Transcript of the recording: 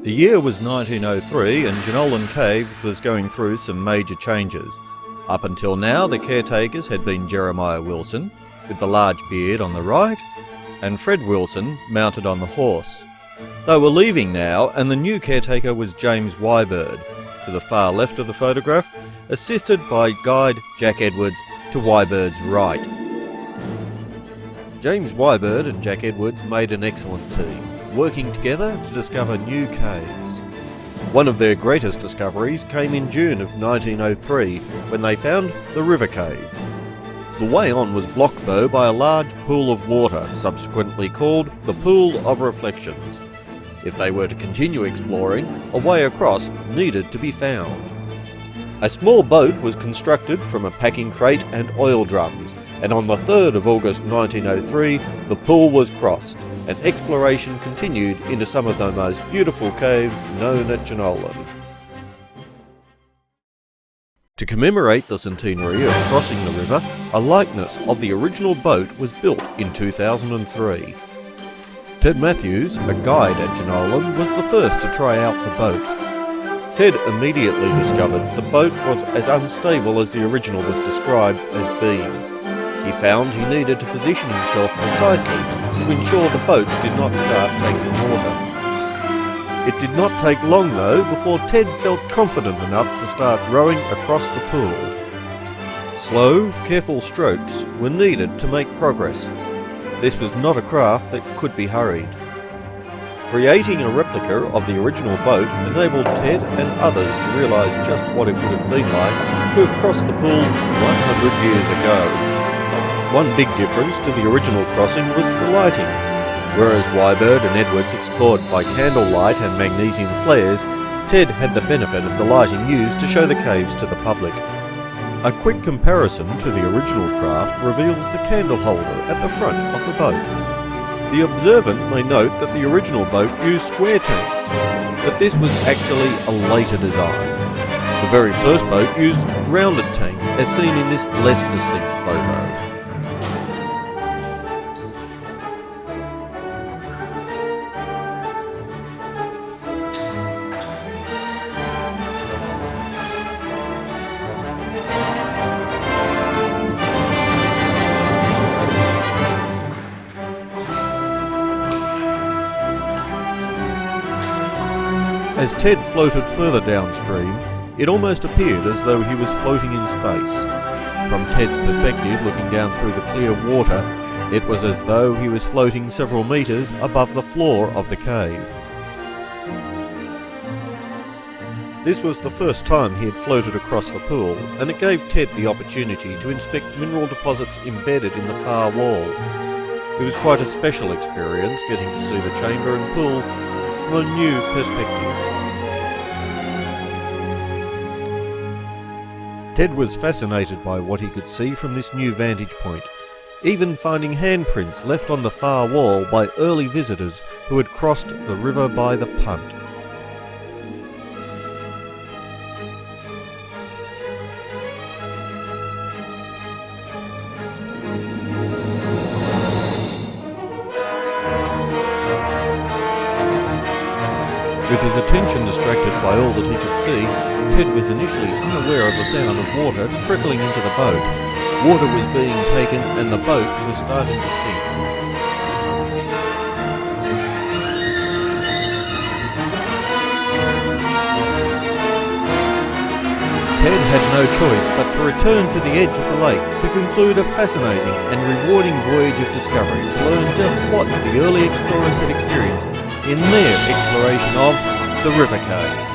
The year was 1903 and Jenolan Caves was going through some major changes. Up until now, the caretakers had been Jeremiah Wilson, with the large beard on the right, and Fred Wilson, mounted on the horse. They were leaving now, and the new caretaker was James Wybird, to the far left of the photograph, assisted by guide Jack Edwards to Wybird's right. James Wybird and Jack Edwards made an excellent team, working together to discover new caves. One of their greatest discoveries came in June of 1903 when they found the River Cave. The way on was blocked though by a large pool of water, subsequently called the Pool of Reflections. If they were to continue exploring, a way across needed to be found. A small boat was constructed from a packing crate and oil drums, and on the 3rd of August 1903 the pool was crossed, and exploration continued into some of the most beautiful caves known at Jenolan. To commemorate the centenary of crossing the river, a likeness of the original boat was built in 2003. Ted Matthews, a guide at Jenolan, was the first to try out the boat. Ted immediately discovered the boat was as unstable as the original was described as being. He found he needed to position himself precisely to ensure the boat did not start taking water. It did not take long though before Ted felt confident enough to start rowing across the pool. Slow, careful strokes were needed to make progress. This was not a craft that could be hurried. Creating a replica of the original boat enabled Ted and others to realise just what it would have been like to have crossed the pool 100 years ago. One big difference to the original crossing was the lighting. Whereas Wybird and Edwards explored by candlelight and magnesium flares, Ted had the benefit of the lighting used to show the caves to the public. A quick comparison to the original craft reveals the candle holder at the front of the boat. The observant may note that the original boat used square tanks, but this was actually a later design. The very first boat used rounded tanks, as seen in this less distinct photo. As Ted floated further downstream, it almost appeared as though he was floating in space. From Ted's perspective, looking down through the clear water, it was as though he was floating several metres above the floor of the cave. This was the first time he had floated across the pool, and it gave Ted the opportunity to inspect mineral deposits embedded in the far wall. It was quite a special experience getting to see the chamber and pool from a new perspective. Ted was fascinated by what he could see from this new vantage point, even finding handprints left on the far wall by early visitors who had crossed the river by the punt. With his attention distracted by all that he could see, Ted was initially unaware of the sound of water trickling into the boat. Water was being taken and the boat was starting to sink. Ted had no choice but to return to the edge of the lake to conclude a fascinating and rewarding voyage of discovery to learn just what the early explorers had experienced in their exploration of the River Cave.